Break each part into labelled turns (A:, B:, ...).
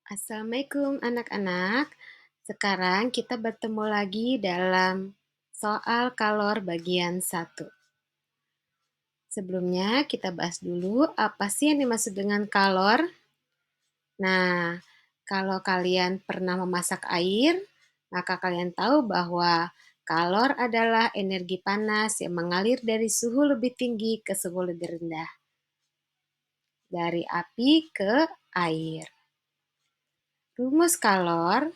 A: Assalamualaikum anak-anak. Sekarang kita bertemu lagi dalam soal kalor bagian satu. Sebelumnya kita bahas dulu apa sih yang dimaksud dengan kalor. Nah, kalau kalian pernah memasak air, maka kalian tahu bahwa kalor adalah energi panas yang mengalir dari suhu lebih tinggi ke suhu lebih rendah, dari api ke air. Rumus kalor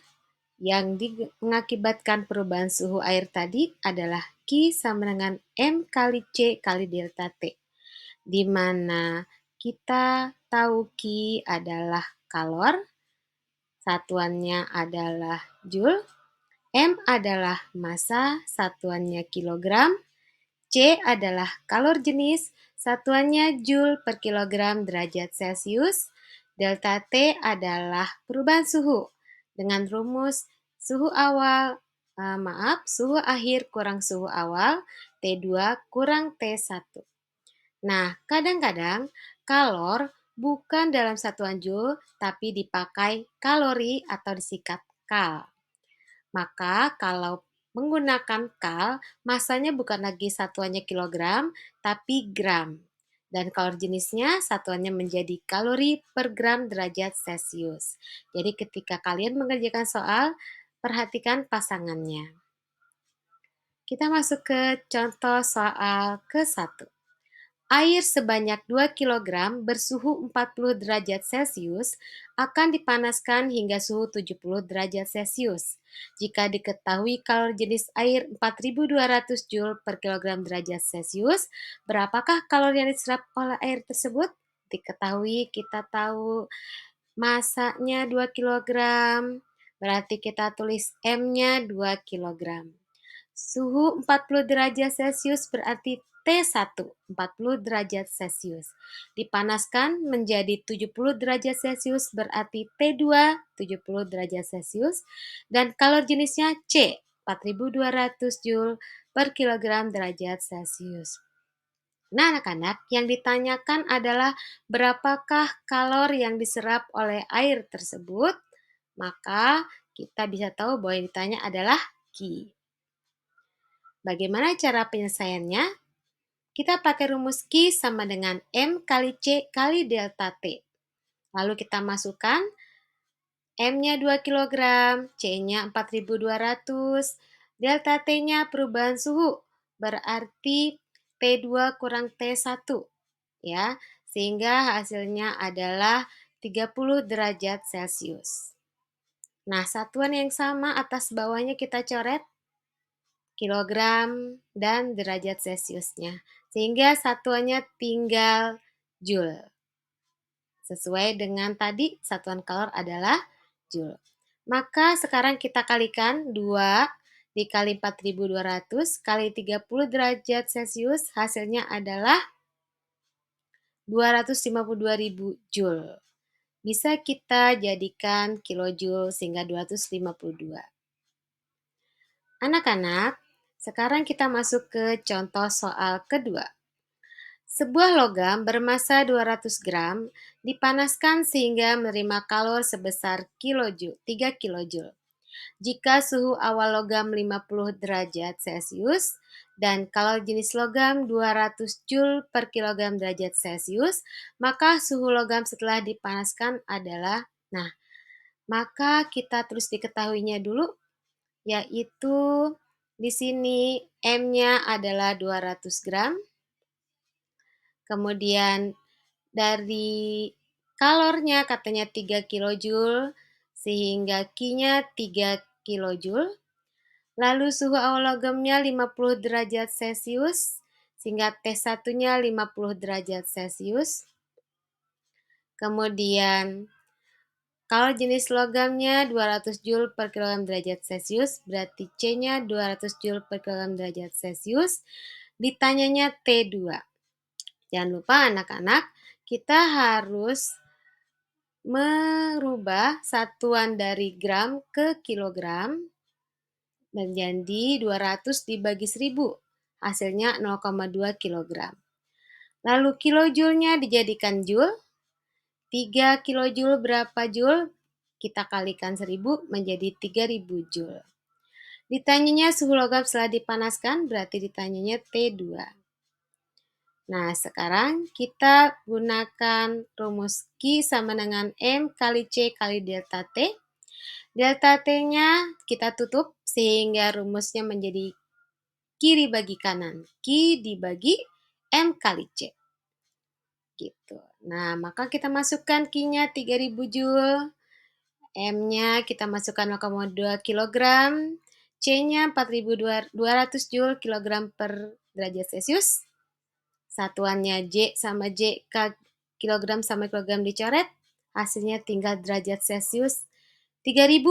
A: yang mengakibatkan perubahan suhu air tadi adalah Q sama dengan M kali C kali delta T, di mana kita tahu Q adalah kalor, satuannya adalah Joule, M adalah massa, satuannya kilogram, C adalah kalor jenis, satuannya Joule per kilogram derajat Celcius, delta T adalah perubahan suhu dengan rumus suhu akhir kurang suhu awal, T2 kurang T1. Nah, kadang-kadang kalor bukan dalam satuan Joule, tapi dipakai kalori atau disingkat kal. Maka kalau menggunakan kal, masanya bukan lagi satuannya kilogram, tapi gram. Dan kalor jenisnya satuannya menjadi kalori per gram derajat Celcius. Jadi ketika kalian mengerjakan soal, perhatikan pasangannya. Kita masuk ke contoh soal ke-1. Air sebanyak 2 kg bersuhu 40 derajat Celcius akan dipanaskan hingga suhu 70 derajat Celcius. Jika diketahui kalori jenis air 4.200 Joule per kilogram derajat Celcius, berapakah kalori yang diserap oleh air tersebut? Diketahui, kita tahu masanya 2 kg, berarti kita tulis M-nya 2 kg. Suhu 40 derajat Celcius berarti T1, 40 derajat Celcius. Dipanaskan menjadi 70 derajat Celcius berarti T2, 70 derajat Celcius. Dan kalor jenisnya C, 4.200 Joule per kilogram derajat Celcius. Nah, anak-anak, yang ditanyakan adalah berapakah kalor yang diserap oleh air tersebut? Maka kita bisa tahu bahwa yang ditanya adalah Q. Bagaimana cara penyelesaiannya? Kita pakai rumus Q sama dengan M kali C kali delta T. Lalu kita masukkan M-nya 2 kg, C-nya 4.200, delta T-nya perubahan suhu, berarti T2 kurang T1, ya, sehingga hasilnya adalah 30 derajat Celcius. Nah, satuan yang sama atas bawahnya kita coret, kilogram dan derajat Celciusnya, sehingga satuannya tinggal Joule. Sesuai dengan tadi, satuan kalor adalah Joule. Maka sekarang kita kalikan 2 dikali 4.200 kali 30 derajat Celcius, hasilnya adalah 252.000 Joule. Bisa kita jadikan kilojoule sehingga 252. Anak-anak, sekarang kita masuk ke contoh soal kedua. Sebuah logam bermasa 200 gram dipanaskan sehingga menerima kalor sebesar 3 kilojoule. Jika suhu awal logam 50 derajat Celcius dan kalor jenis logam 200 Joule per kilogram derajat Celcius, maka suhu logam setelah dipanaskan adalah, maka kita terus diketahuinya dulu, yaitu di sini M-nya adalah 200 gram, kemudian dari kalornya katanya 3 kilojoule, sehingga Q-nya 3 kilojoule. Lalu suhu awal logamnya 50 derajat Celcius, sehingga T1-nya 50 derajat Celcius. Kemudian kalau jenis logamnya 200 Joule per kilogram derajat Celcius, berarti C-nya 200 Joule per kilogram derajat Celcius. Ditanyanya T2. Jangan lupa anak-anak, kita harus merubah satuan dari gram ke kilogram menjadi 200 dibagi 1000. Hasilnya 0,2 kg. Lalu kilojoule-nya dijadikan joule. 3 kilojoule berapa joule? kita kalikan 1000 menjadi 3000 Joule. Ditanyanya suhu logam setelah dipanaskan, berarti ditanyanya T2. Nah, sekarang kita gunakan rumus Q sama dengan M kali C kali delta T. Delta T-nya kita tutup sehingga rumusnya menjadi kiri bagi kanan. Q dibagi M kali C. Gitu. Nah, maka kita masukkan Q-nya 3000 Joule. M-nya kita masukkan 0,2 kg. C-nya 4200 Joule kilogram per derajat Celcius. Satuannya J sama J kilogram sama kilogram dicoret, hasilnya tinggal derajat Celcius. 3000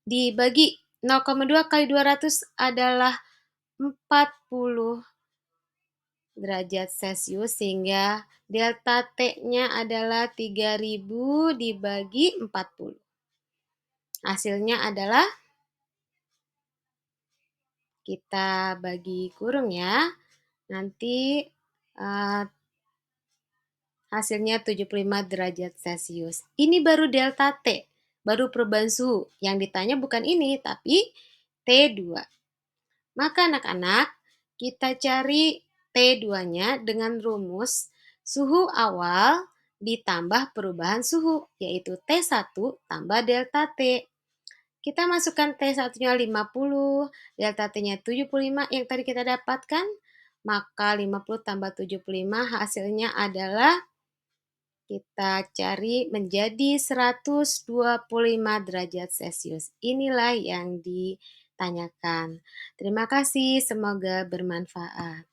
A: dibagi 0,2 kali 200 adalah 40 derajat Celcius, sehingga delta T-nya adalah 3000 dibagi 40. Hasilnya adalah, kita bagi kurung ya, nanti hasilnya 75 derajat Celcius. Ini baru delta T, baru perubahan suhu. Yang ditanya bukan ini, tapi T2. Maka anak-anak, kita cari T2-nya dengan rumus suhu awal ditambah perubahan suhu, yaitu T1 tambah delta T. Kita masukkan T1-nya 50, delta T-nya 75 yang tadi kita dapatkan, maka 50 tambah 75 hasilnya adalah, kita cari menjadi 125 derajat Celcius. Inilah yang ditanyakan. Terima kasih, semoga bermanfaat.